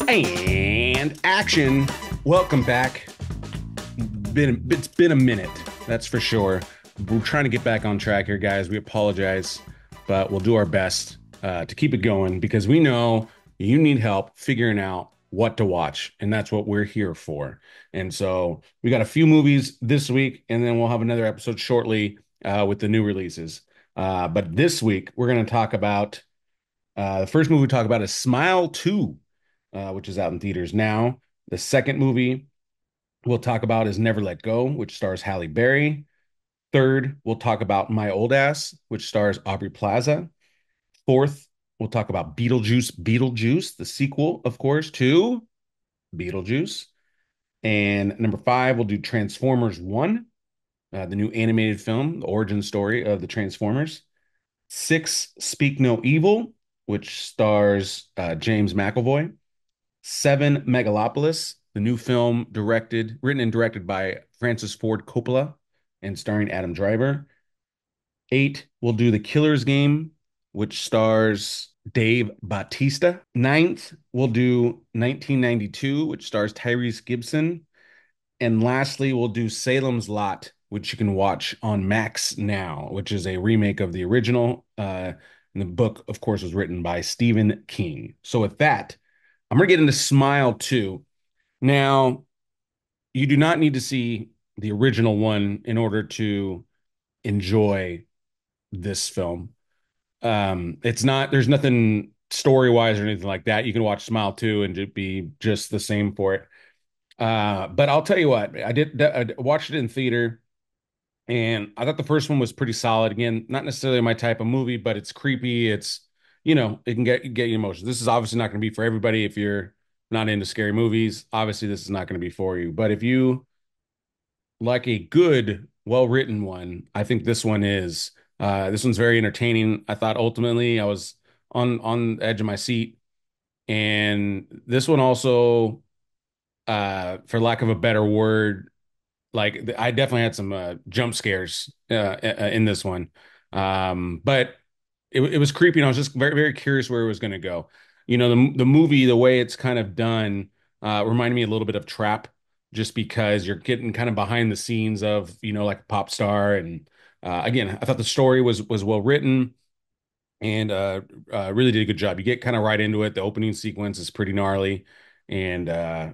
And action. Welcome back. It's been a minute, that's for sure. We're trying to get back on track here, guys. We apologize, but we'll do our best to keep it going because we know you need help figuring out what to watch, and that's what we're here for. And so we got a few movies this week, and then we'll have another episode shortly with the new releases. But this week we're going to talk about the first movie we talk about is Smile 2, which is out in theaters now. The second movie we'll talk about is Never Let Go, which stars Halle Berry. Third, we'll talk about My Old Ass, which stars Aubrey Plaza. Fourth, we'll talk about Beetlejuice, the sequel, of course, to Beetlejuice. And number five, we'll do Transformers 1, the new animated film, the origin story of the Transformers. Six, Speak No Evil, which stars James McAvoy. Seven, Megalopolis, the new film written and directed by Francis Ford Coppola and starring Adam Driver. Eight, we'll do The Killer's Game, which stars Dave Bautista. Ninth, we'll do 1992, which stars Tyrese Gibson. And lastly, we'll do Salem's Lot, which you can watch on Max now, which is a remake of the original. And the book, of course, was written by Stephen King. So with that, I'm going to get into Smile 2. Now, you do not need to see the original one in order to enjoy this film. It's not, there's nothing story wise or anything like that. You can watch Smile 2 and it'd be just the same for it. But I'll tell you what, I watched it in theater and I thought the first one was pretty solid. Again, not necessarily my type of movie, but it's creepy. It can get you emotions. This is obviously not going to be for everybody. If you're not into scary movies, obviously this is not going to be for you. But if you like a good, well-written one, I think this one is. This one's very entertaining. I thought ultimately I was on the edge of my seat, and this one also, for lack of a better word, like I definitely had some jump scares in this one. But it was creepy, and I was just very, very curious where it was going to go. The movie, the way it's kind of done, reminded me a little bit of Trap, just because you're getting kind of behind the scenes of, like a pop star. And again, I thought the story was well written and really did a good job. You get kind of right into it. The opening sequence is pretty gnarly. And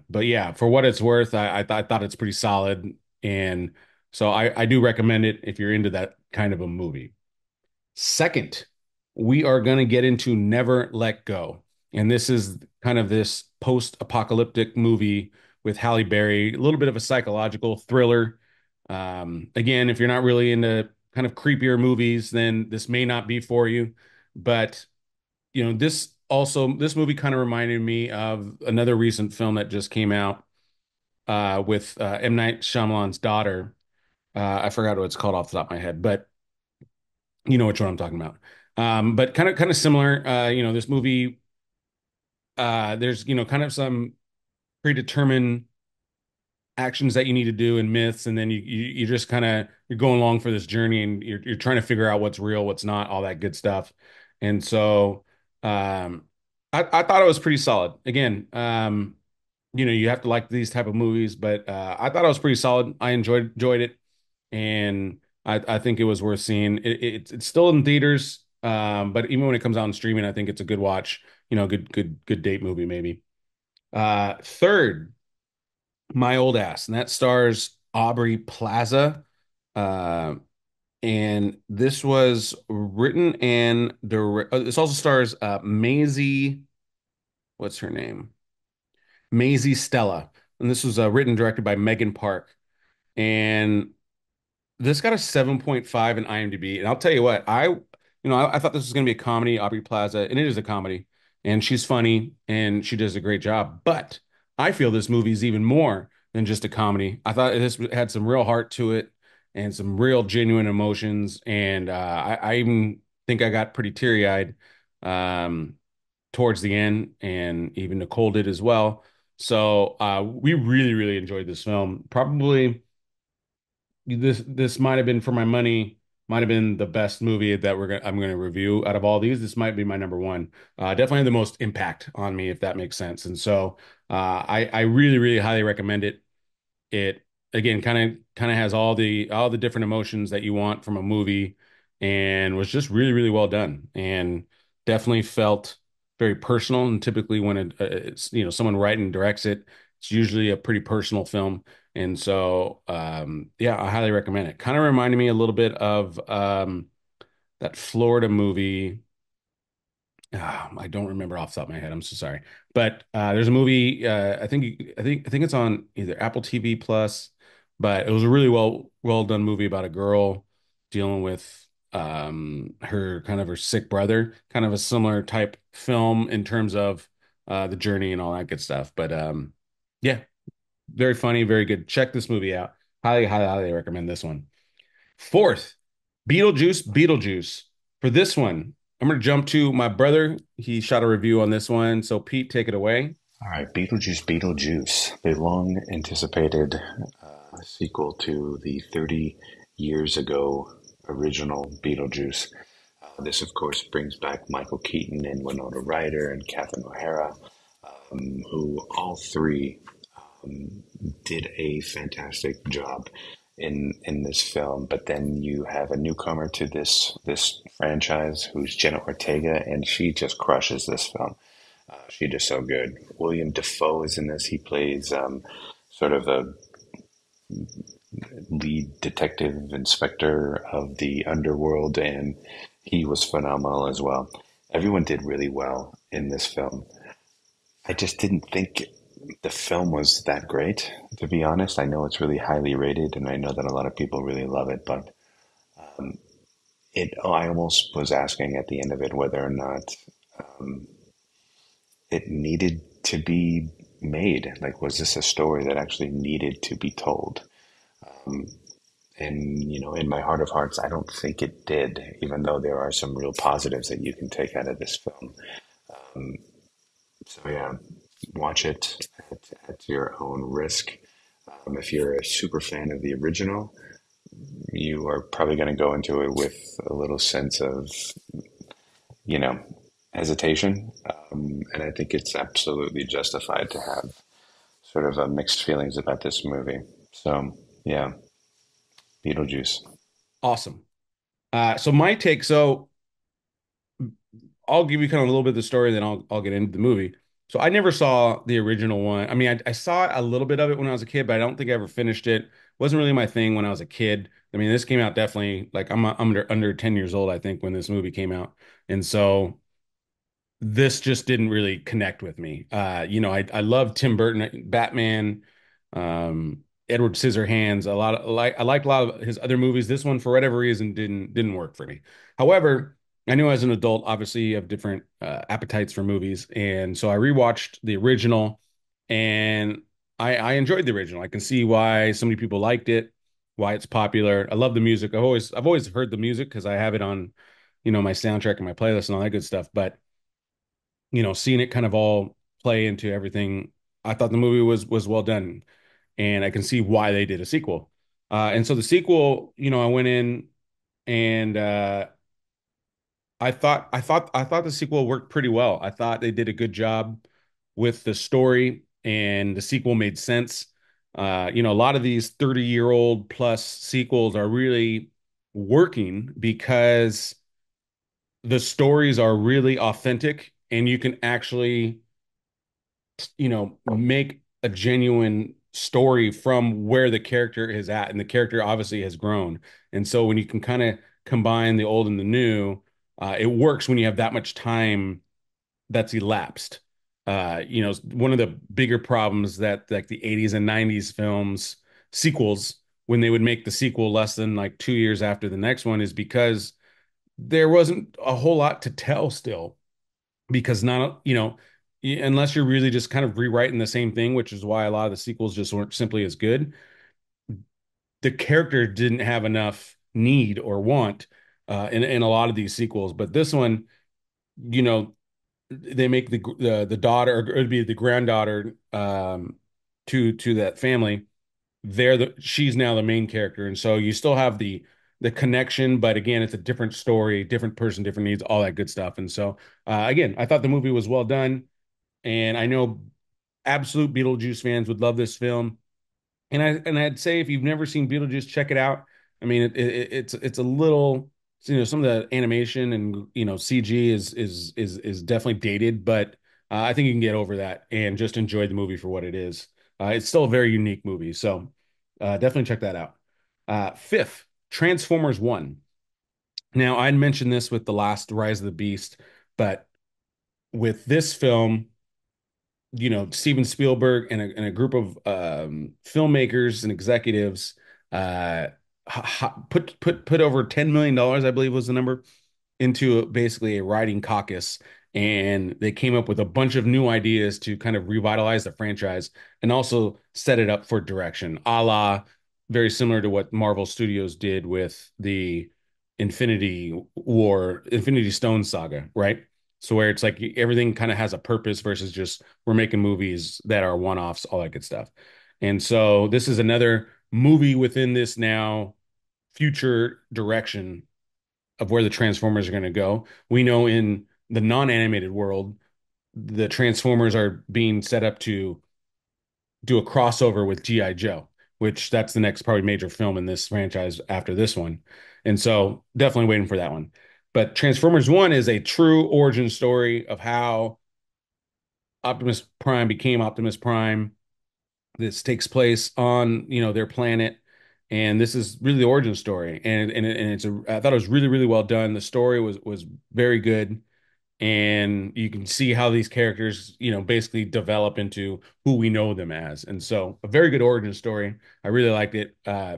but yeah, for what it's worth, I thought it's pretty solid. And so I do recommend it if you're into that kind of a movie. Second, we are going to get into Never Let Go. And this is kind of this post-apocalyptic movie with Halle Berry, a little bit of a psychological thriller. Again, if you're not really into kind of creepier movies, then this may not be for you. But, this movie kind of reminded me of another recent film that just came out with M. Night Shyamalan's daughter. I forgot what it's called off the top of my head, but you know which one I'm talking about. But kind of similar. This movie, there's kind of some predetermined actions that you need to do and myths, and then you just kind of you're going along for this journey, and you're trying to figure out what's real, what's not, all that good stuff. And so, I thought it was pretty solid. Again, you have to like these type of movies, but I thought it was pretty solid. I enjoyed it, and I think it was worth seeing. It's still in theaters, but even when it comes out on streaming, I think it's a good watch. Good date movie maybe. Third, My Old Ass, and that stars Aubrey Plaza. Uh, and this was written and this also stars Maisie. What's her name? Maisy Stella. And this was written and directed by Megan Park. And this got a 7.5 in IMDb. And I'll tell you what, I thought this was going to be a comedy, Aubrey Plaza, and it is a comedy. And she's funny and she does a great job. But I feel this movie is even more than just a comedy. I thought this had some real heart to it and some real genuine emotions. And I even think I got pretty teary-eyed um, towards the end, and even Nicole did as well. So we really, really enjoyed this film. Probably this might have been for my money might have been the best movie that I'm gonna review out of all these. This might be my number one. Definitely had the most impact on me, if that makes sense. And so I really, really highly recommend it. It again kind of has all the different emotions that you want from a movie, and was just really, really well done, and definitely felt very personal. And typically when it's someone writes and directs it, it's usually a pretty personal film. And so yeah, I highly recommend it. Kind of reminded me a little bit of that Florida movie. I don't remember off the top of my head. I'm so sorry. But there's a movie. I think it's on either Apple TV Plus, but it was a really well done movie about a girl dealing with her sick brother. Kind of a similar type film in terms of the journey and all that good stuff. But yeah, very funny, very good. Check this movie out. Highly, highly, highly recommend this one. Fourth, Beetlejuice. For this one, I'm going to jump to my brother. He shot a review on this one. So, Pete, take it away. All right, Beetlejuice, the long anticipated sequel to the 30 years ago original Beetlejuice. This, of course, brings back Michael Keaton and Wynona Ryder and Catherine O'Hara, who all three did a fantastic job in this film. But then you have a newcomer to this franchise who's Jenna Ortega, and she just crushes this film. She just so good. William Dafoe is in this. He plays sort of a lead detective inspector of the underworld, and he was phenomenal as well. Everyone did really well in this film. I just didn't think the film was that great, to be honest. I know it's really highly rated, and I know that a lot of people really love it, but I almost was asking at the end of it whether or not it needed to be made. Like, was this a story that actually needed to be told? And, in my heart of hearts, I don't think it did, even though there are some real positives that you can take out of this film. So, yeah, watch it at your own risk. If you're a super fan of the original, you are probably going to go into it with a little sense of, you know, hesitation. And I think it's absolutely justified to have sort of mixed feelings about this movie. So, yeah, Beetlejuice. Awesome. So my take. So I'll give you kind of a little bit of the story, then I'll get into the movie. So I never saw the original one. I mean, I saw a little bit of it when I was a kid, but I don't think I ever finished it. Wasn't really my thing when I was a kid. I mean, this came out definitely like I'm under 10 years old, I think, when this movie came out. And so this just didn't really connect with me. I love Tim Burton, Batman, Edward Scissorhands. I like a lot of his other movies. This one, for whatever reason, didn't work for me. However, I knew as an adult, obviously, you have different appetites for movies, and so I rewatched the original, and I enjoyed the original. I can see why so many people liked it, why it's popular. I love the music. I've always heard the music because I have it on, my soundtrack and my playlist and all that good stuff. But seeing it kind of all play into everything, I thought the movie was well done, and I can see why they did a sequel. And so the sequel, I went in and I thought the sequel worked pretty well. I thought they did a good job with the story, and the sequel made sense. A lot of these 30-year-old plus sequels are really working because the stories are really authentic, and you can actually make a genuine story from where the character is at, and the character obviously has grown. And so when you can kind of combine the old and the new, it works when you have that much time that's elapsed. One of the bigger problems that like the 80s and 90s films sequels, when they would make the sequel less than like 2 years after the next one, is because there wasn't a whole lot to tell still, because not, unless you're really just kind of rewriting the same thing, which is why a lot of the sequels just weren't simply as good. The character didn't have enough need or want in a lot of these sequels, but this one, you know, they make the daughter, or it'd be the granddaughter, to that family. She's now the main character, and so you still have the connection, but again, it's a different story, different person, different needs, all that good stuff. And so, again, I thought the movie was well done, and I know absolute Beetlejuice fans would love this film. I'd say if you've never seen Beetlejuice, check it out. I mean, it's a little, some of the animation and CG is definitely dated, but I think you can get over that and just enjoy the movie for what it is. It's still a very unique movie, so definitely check that out. Fifth, Transformers One. Now, I'd mentioned this with the last Rise of the Beast, but with this film, Steven Spielberg and a group of filmmakers and executives uh, put over $10 million, I believe was the number, into basically a writing caucus, and they came up with a bunch of new ideas to kind of revitalize the franchise and also set it up for direction, a la very similar to what Marvel Studios did with the Infinity Stone saga, right? So where it's like everything kind of has a purpose versus just we're making movies that are one-offs, all that good stuff. And so this is another movie within this now future direction of where the Transformers are going to go. We know in the non-animated world, the Transformers are being set up to do a crossover with G.I. Joe, which that's the next probably major film in this franchise after this one. And so definitely waiting for that one. But Transformers 1 is a true origin story of how Optimus Prime became Optimus Prime. This takes place on, their planet. And this is really the origin story. And I thought it was really, really well done. The story was very good. And you can see how these characters, basically develop into who we know them as. And so a very good origin story. I really liked it.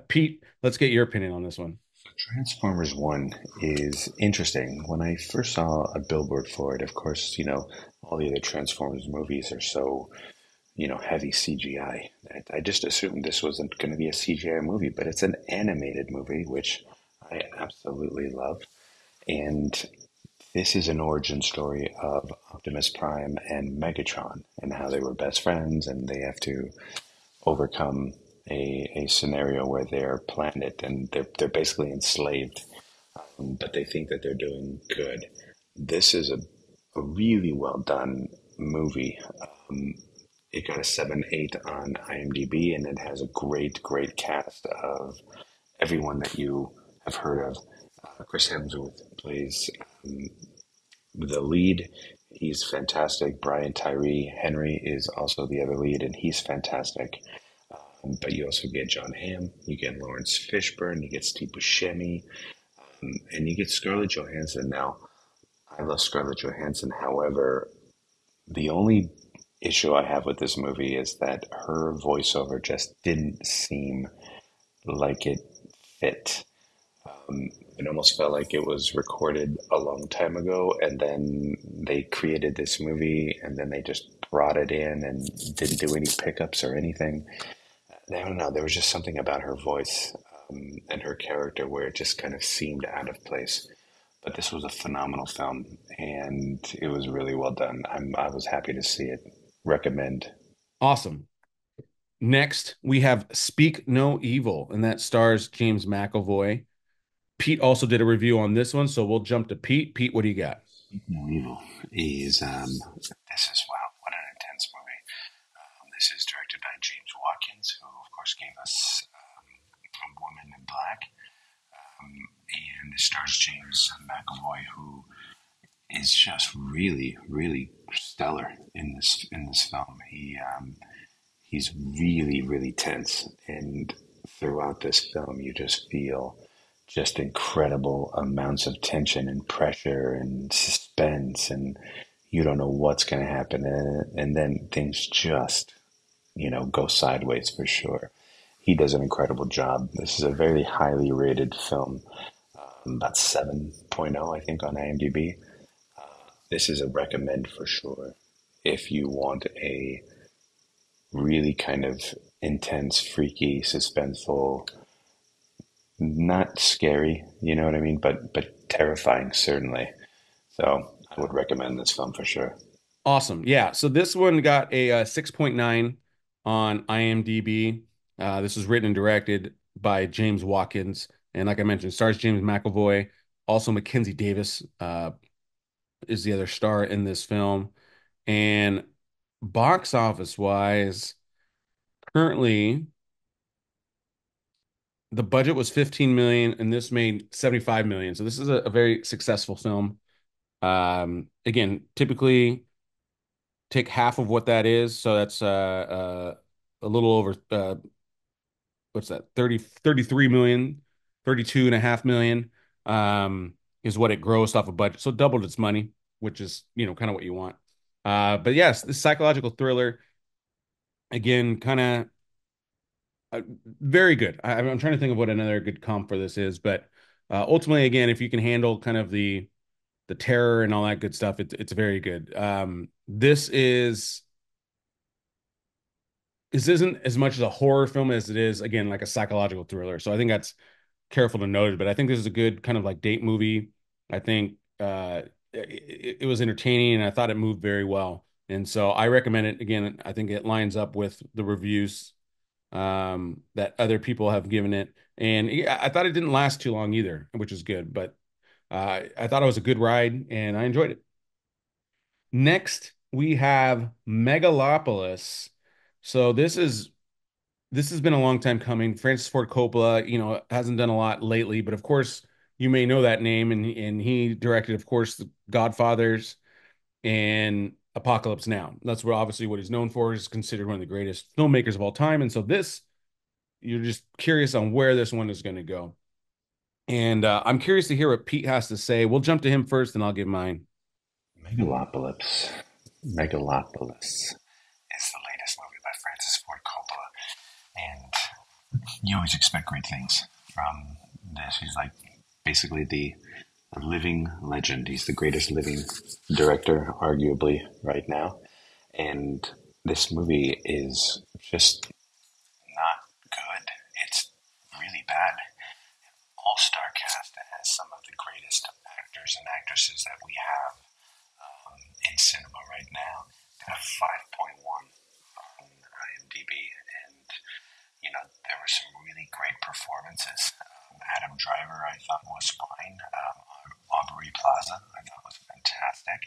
Pete, let's get your opinion on this one. Transformers 1 is interesting. When I first saw a billboard for it, of course, all the other Transformers movies are so, heavy CGI. I just assumed this wasn't going to be a CGI movie, but it's an animated movie, which I absolutely love. And this is an origin story of Optimus Prime and Megatron and how they were best friends and they have to overcome a scenario where their planet and they're basically enslaved, but they think that they're doing good. This is a really well done movie. It got a 7.8 on IMDb, and it has a great cast of everyone that you have heard of. Chris Hemsworth plays the lead. He's fantastic. Brian Tyree Henry is also the other lead, and he's fantastic. But you also get John Hamm, you get Lawrence Fishburne, you get Steve Buscemi, and you get Scarlett Johansson. Now, I love Scarlett Johansson. However, the only issue I have with this movie is that her voiceover just didn't seem like it fit. It almost felt like it was recorded a long time ago, and then they created this movie, and then they just brought it in and didn't do any pickups or anything. I don't know. There was just something about her voice and her character where it just kind of seemed out of place. But this was a phenomenal film, and it was really well done. I was happy to see it. Recommend. Awesome. Next, we have Speak No Evil, and that stars James McAvoy. Pete also did a review on this one, so we'll jump to Pete. Pete, what do you got? No Evil is this is wow, what an intense movie. This is directed by James Watkins, who of course gave us A Woman in Black, and it stars James McAvoy, who is just really stellar in this film. He's really tense, and throughout this film, you just feel just incredible amounts of tension and pressure and suspense, and you don't know what's going to happen, and then things just go sideways for sure. He does an incredible job. This is a very highly rated film, about 7.0, I think, on IMDb. This is a recommend for sure if you want a really kind of intense, freaky, suspenseful, not scary, you know what I mean, but terrifying certainly. So I would recommend this film for sure. Awesome. Yeah. So this one got a 6.9 on IMDb. This was written and directed by James Watkins. And like I mentioned, stars James McAvoy. Also, Mackenzie Davis is the other star in this film. And box office wise, currently the budget was 15 million and this made 75 million. So this is a very successful film. Again, typically take half of what that is. So that's a little over what's that? 33 million, 32.5 million is what it grossed off a budget. So doubled its money, which is, kind of what you want. But yes, this psychological thriller, again, kind of very good. I'm trying to think of what another good comp for this is, but ultimately, again, if you can handle kind of the terror and all that good stuff, it's very good. This isn't as much as a horror film as it is, again, like a psychological thriller. So I think that's careful to note it, but I think this is a good kind of like date movie. I think it was entertaining and I thought it moved very well. And so I recommend it. Again, I think it lines up with the reviews that other people have given it. And yeah, I thought it didn't last too long either, which is good. But I thought it was a good ride and I enjoyed it. Next, we have Megalopolis. So this has been a long time coming. Francis Ford Coppola, hasn't done a lot lately, but of course, you may know that name, and he directed, of course, The Godfathers and Apocalypse Now. That's obviously what he's known for. He's considered one of the greatest filmmakers of all time, and so you're just curious on where this one is going to go. And I'm curious to hear what Pete has to say. We'll jump to him first, and I'll give mine. Megalopolis. Megalopolis is the latest movie by Francis Ford Coppola, and you always expect great things from this. He's like basically the living legend. He's the greatest living director, arguably, right now. And this movie is just not good. It's really bad. All-star cast that has some of the greatest actors and actresses that we have in cinema right now. Got a 5.1 on IMDb, and there were some really great performances. Adam Driver, I thought was fine. Aubrey Plaza, I thought was fantastic.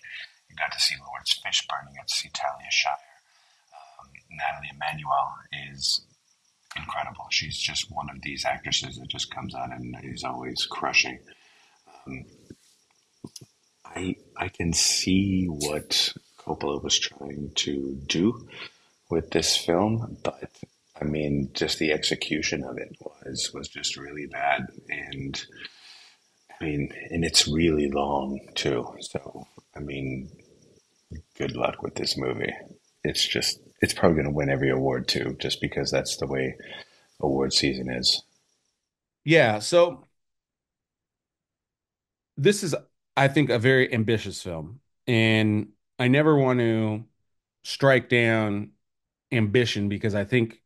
You got to see Lawrence Fishburne. You got to see Talia Shire. Natalie Emmanuel is incredible. She's just one of these actresses that just comes out and is always crushing. Um, I can see what Coppola was trying to do with this film, but I mean, just the execution of it was just really bad, and I mean, and it's really long too. So I mean, good luck with this movie. It's probably going to win every award too, just because that's the way award season is. Yeah, so this is, I think, a very ambitious film, and I never want to strike down ambition because I think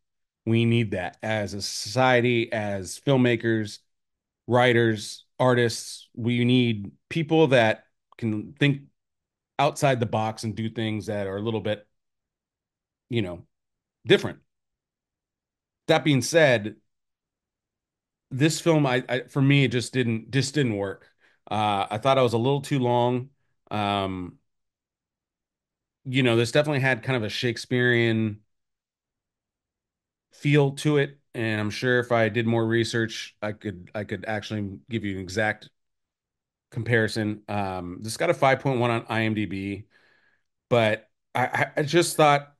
we need that as a society, as filmmakers, writers, artists. We need people that can think outside the box and do things that are a little bit, you know, different. That being said, this film, for me, it just didn't work. I thought I was a little too long. Um, this definitely had kind of a Shakespearean feel to it, and I'm sure if I did more research, I could actually give you an exact comparison. This got a 5.1 on IMDb, but I just thought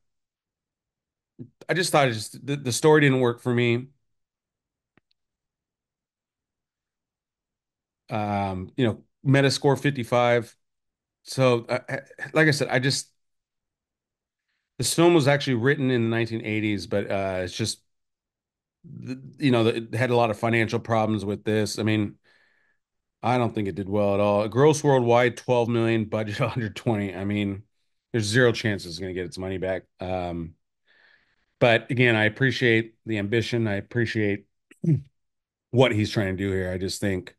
the story didn't work for me. Metascore 55. So, like I said, this film was actually written in the 1980s, but it's just it had a lot of financial problems with this. I mean, I don't think it did well at all. Gross worldwide 12 million, budget 120. I mean, there's zero chance it's going to get its money back. But again, I appreciate the ambition. I appreciate what he's trying to do here. I just think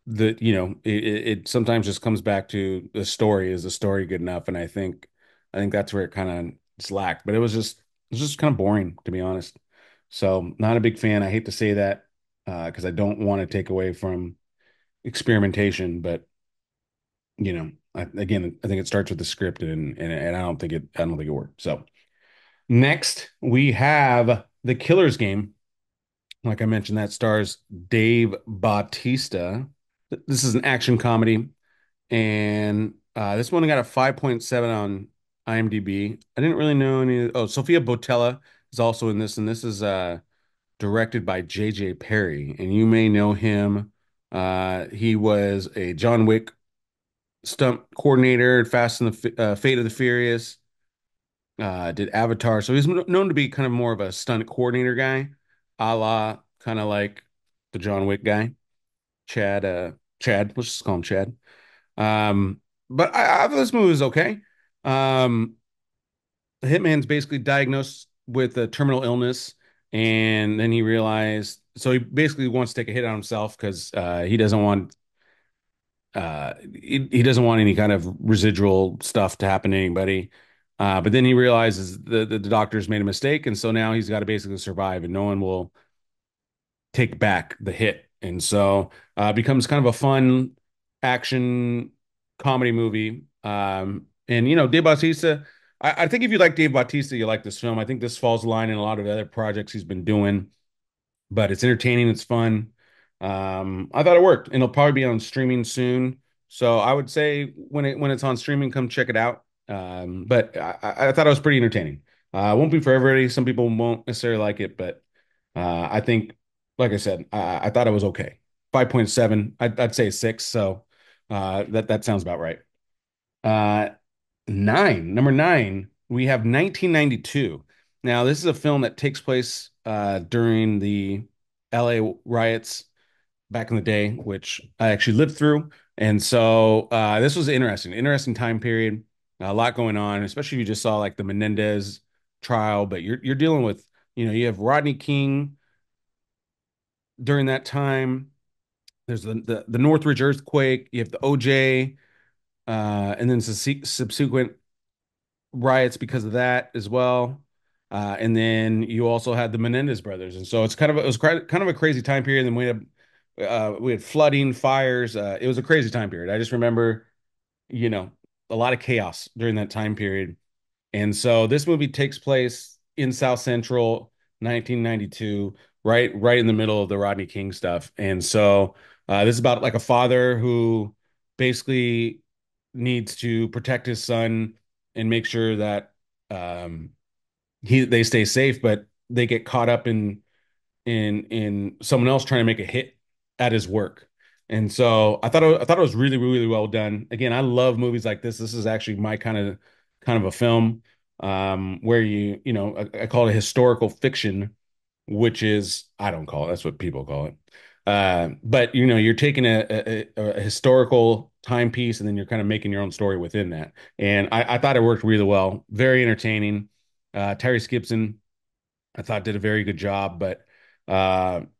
that, it sometimes just comes back to the story. Is the story good enough? And I think that's where it kind of slacked. But it was just kind of boring, to be honest. So not a big fan. I hate to say that. because I don't want to take away from experimentation, but again, I think it starts with the script, and I don't think it worked. So next we have The Killer's Game. Like I mentioned, that stars Dave Bautista. This is an action comedy, and this one got a 5.7 on IMDb. I didn't really know any. Oh, Sophia Botella is also in this, and this is directed by J.J. Perry, and you may know him. He was a John Wick stunt coordinator, Fate of the Furious, did Avatar. So he's known to be kind of more of a stunt coordinator guy, a la kind of like the John Wick guy, Chad. Let's just call him Chad. Um, but I thought this movie was okay. Um, the hitman's basically diagnosed with a terminal illness, and then he realized, so he basically wants to take a hit on himself because he doesn't want any kind of residual stuff to happen to anybody. But then he realizes the doctors made a mistake, and so now he's got to basically survive, and no one will take back the hit. And so it becomes kind of a fun action comedy movie. And Dave Bautista, I think if you like Dave Bautista, you like this film. I think this falls in line in a lot of other projects he's been doing, but it's entertaining, it's fun. I thought it worked, and it'll probably be on streaming soon. So I would say when it's on streaming, come check it out. But I thought it was pretty entertaining. It won't be for everybody. Some people won't necessarily like it, but I think, like I said, I thought it was okay. 5.7, I'd say 6. So that sounds about right. Uh, number nine, we have 1992. Now, this is a film that takes place during the LA riots back in the day, which I actually lived through. And so this was interesting time period. A lot going on, especially if you just saw like the Menendez trial, but you're dealing with, you have Rodney King during that time. There's the Northridge earthquake, you have the OJ, and then subsequent riots because of that as well. And then you also had the Menendez brothers, and so it was kind of a crazy time period. And we had flooding, fires. It was a crazy time period. I just remember, you know, a lot of chaos during that time period. And so this movie takes place in South Central 1992, right in the middle of the Rodney King stuff. And so this is about like a father who basically needs to protect his son and make sure that um, they stay safe, but they get caught up in someone else trying to make a hit at his work. And so I thought it was really, really well done. Again, I love movies like this. This is actually my kind of a film where I call it historical fiction, which is I don't call it, that's what people call it. But you're taking a historical timepiece and then you're kind of making your own story within that. And I thought it worked really well. Very entertaining. Terry Gibson I thought did a very good job. But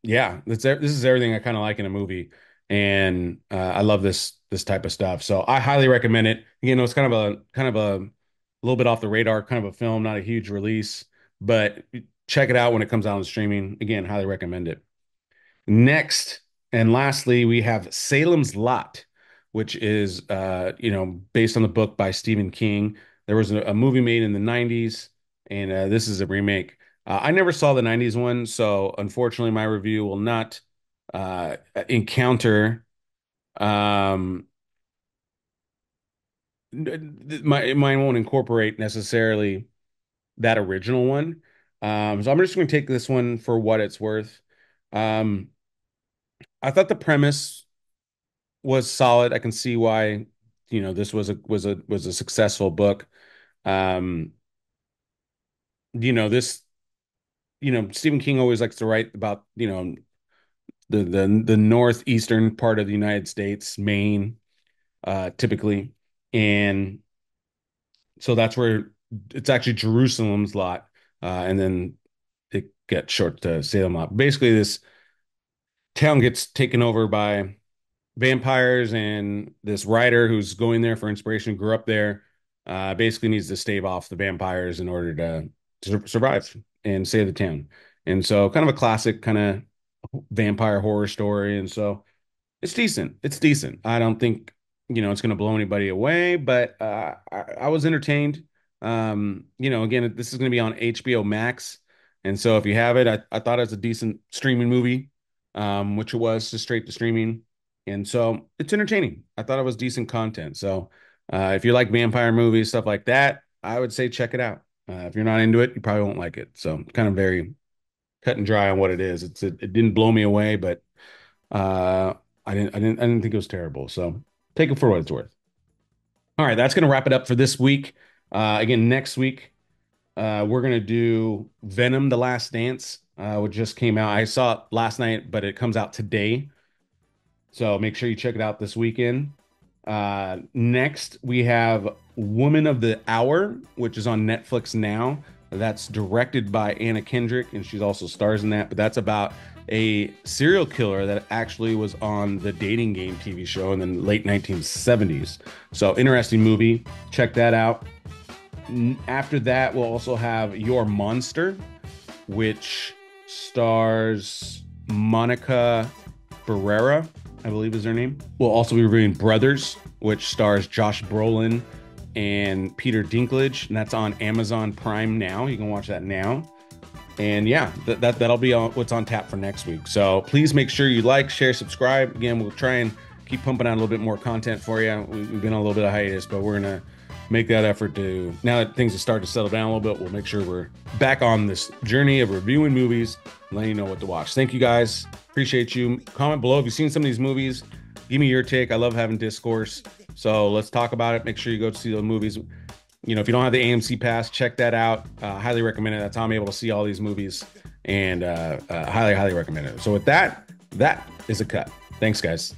yeah, this is everything I kind of like in a movie, and I love this type of stuff. So I highly recommend it. It's kind of a little bit off the radar kind of a film, not a huge release, but check it out when it comes out on streaming. Again, highly recommend it. Next and lastly, we have Salem's Lot, which is based on the book by Stephen King. There was a movie made in the 90s, and this is a remake. I never saw the 90s one, so unfortunately my review will not encounter um mine won't incorporate necessarily that original one. So I'm just going to take this one for what it's worth. Um, I thought the premise was solid. I can see why, this was a successful book. Um, this, Stephen King always likes to write about, the northeastern part of the United States, Maine, typically. And so that's where it's actually Jerusalem's lot. And then it gets short to Salem lot. Basically, this town gets taken over by vampires, and this writer who's going there for inspiration grew up there, basically needs to stave off the vampires in order to survive and save the town. And so kind of a classic kind of vampire horror story, and so it's decent. It's decent. I don't think, it's going to blow anybody away, but I was entertained. Again, this is going to be on HBO Max, and so if you have it, I thought it was a decent streaming movie, which it was, just straight to streaming, and so it's entertaining. I thought it was decent content. So if you like vampire movies, stuff like that, I would say check it out. If you're not into it, you probably won't like it. So kind of very cut and dry on what it is. It didn't blow me away, but uh, I didn't think it was terrible. So take it for what it's worth. All right, that's gonna wrap it up for this week. Again, next week we're gonna do Venom: The Last Dance, which just came out. I saw it last night, but it comes out today. So make sure you check it out this weekend. Next, we have Woman of the Hour, which is on Netflix now. That's directed by Anna Kendrick, and she's also stars in that. But that's about a serial killer that actually was on the Dating Game TV show in the late 1970s. So, interesting movie. Check that out. After that, we'll also have Your Monster, which stars Monica Barrera, I believe is her name. We'll also be reviewing Brothers, which stars Josh Brolin and Peter Dinklage, and that's on Amazon Prime now. You can watch that now. And yeah, that'll be what's on tap for next week. So please make sure you like, share, subscribe. Again, we'll try and keep pumping out a little bit more content for you. We've been on a little bit of hiatus, but we're gonna make that effort to, now that things have started to settle down a little bit, we'll make sure we're back on this journey of reviewing movies, letting you know what to watch. Thank you guys. Appreciate you. Comment below if you've seen some of these movies. Give me your take. I love having discourse. So let's talk about it. Make sure you go to see those movies. If you don't have the AMC pass, check that out. Highly recommend it. That's how I'm able to see all these movies, and highly, highly recommend it. So with that, that is a cut. Thanks, guys.